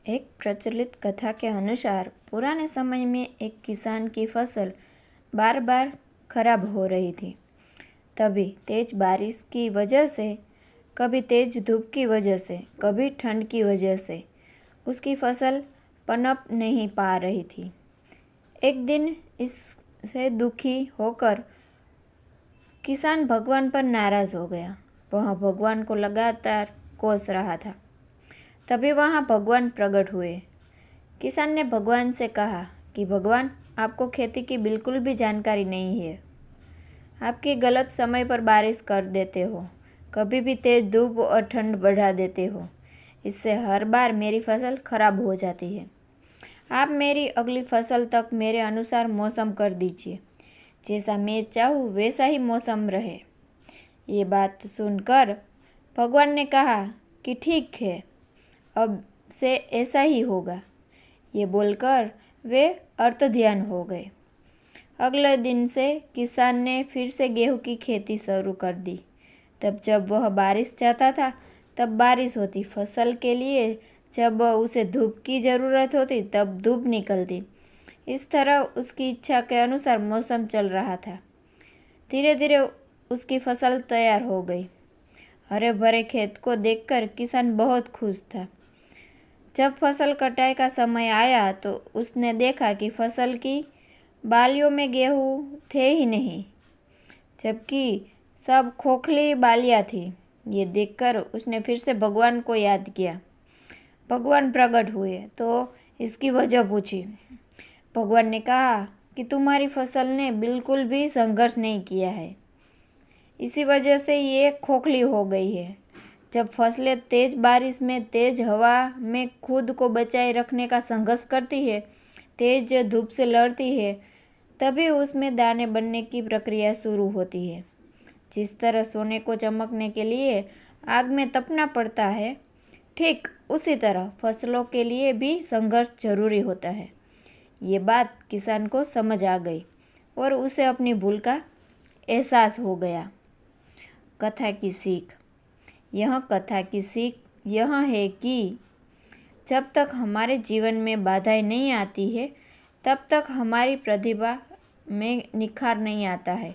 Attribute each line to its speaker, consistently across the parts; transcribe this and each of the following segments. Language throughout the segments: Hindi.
Speaker 1: एक प्रचलित कथा के अनुसार पुराने समय में एक किसान की फसल बार बार खराब हो रही थी। तभी तेज बारिश की वजह से, कभी तेज धूप की वजह से, कभी ठंड की वजह से उसकी फसल पनप नहीं पा रही थी। एक दिन इससे दुखी होकर किसान भगवान पर नाराज हो गया। वह भगवान को लगातार कोस रहा था। तभी वहाँ भगवान प्रकट हुए। किसान ने भगवान से कहा कि भगवान, आपको खेती की बिल्कुल भी जानकारी नहीं है। आपकी गलत समय पर बारिश कर देते हो, कभी भी तेज धूप और ठंड बढ़ा देते हो। इससे हर बार मेरी फसल खराब हो जाती है। आप मेरी अगली फसल तक मेरे अनुसार मौसम कर दीजिए। जैसा मैं चाहूँ वैसा ही मौसम रहे। ये बात सुनकर भगवान ने कहा कि ठीक है, अब से ऐसा ही होगा। ये बोलकर वे अर्तध्यान हो गए। अगले दिन से किसान ने फिर से गेहूं की खेती शुरू कर दी। तब जब वह बारिश चाहता था तब बारिश होती, फसल के लिए जब उसे धूप की ज़रूरत होती तब धूप निकलती। इस तरह उसकी इच्छा के अनुसार मौसम चल रहा था। धीरे धीरे उसकी फसल तैयार हो गई। हरे भरे खेत को देखकर किसान बहुत खुश था। जब फसल कटाई का समय आया तो उसने देखा कि फसल की बालियों में गेहूं थे ही नहीं, जबकि सब खोखली बालियां थी। ये देखकर उसने फिर से भगवान को याद किया। भगवान प्रकट हुए तो इसकी वजह पूछी। भगवान ने कहा कि तुम्हारी फसल ने बिल्कुल भी संघर्ष नहीं किया है, इसी वजह से ये खोखली हो गई है। जब फसलें तेज बारिश में, तेज हवा में खुद को बचाए रखने का संघर्ष करती है, तेज धूप से लड़ती है, तभी उसमें दाने बनने की प्रक्रिया शुरू होती है। जिस तरह सोने को चमकने के लिए आग में तपना पड़ता है, ठीक उसी तरह फसलों के लिए भी संघर्ष जरूरी होता है। ये बात किसान को समझ आ गई और उसे अपनी भूल का एहसास हो गया। कथा की सीख। यह कथा की सीख यह है कि जब तक हमारे जीवन में बाधाएं नहीं आती है, तब तक हमारी प्रतिभा में निखार नहीं आता है।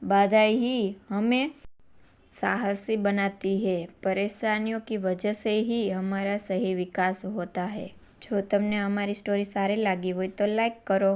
Speaker 1: बाधाएं ही हमें साहसी बनाती है। परेशानियों की वजह से ही हमारा सही विकास होता है। જો તમને અમારી સ્ટોરી સારી લાગી હોય તો લાઈક કરો।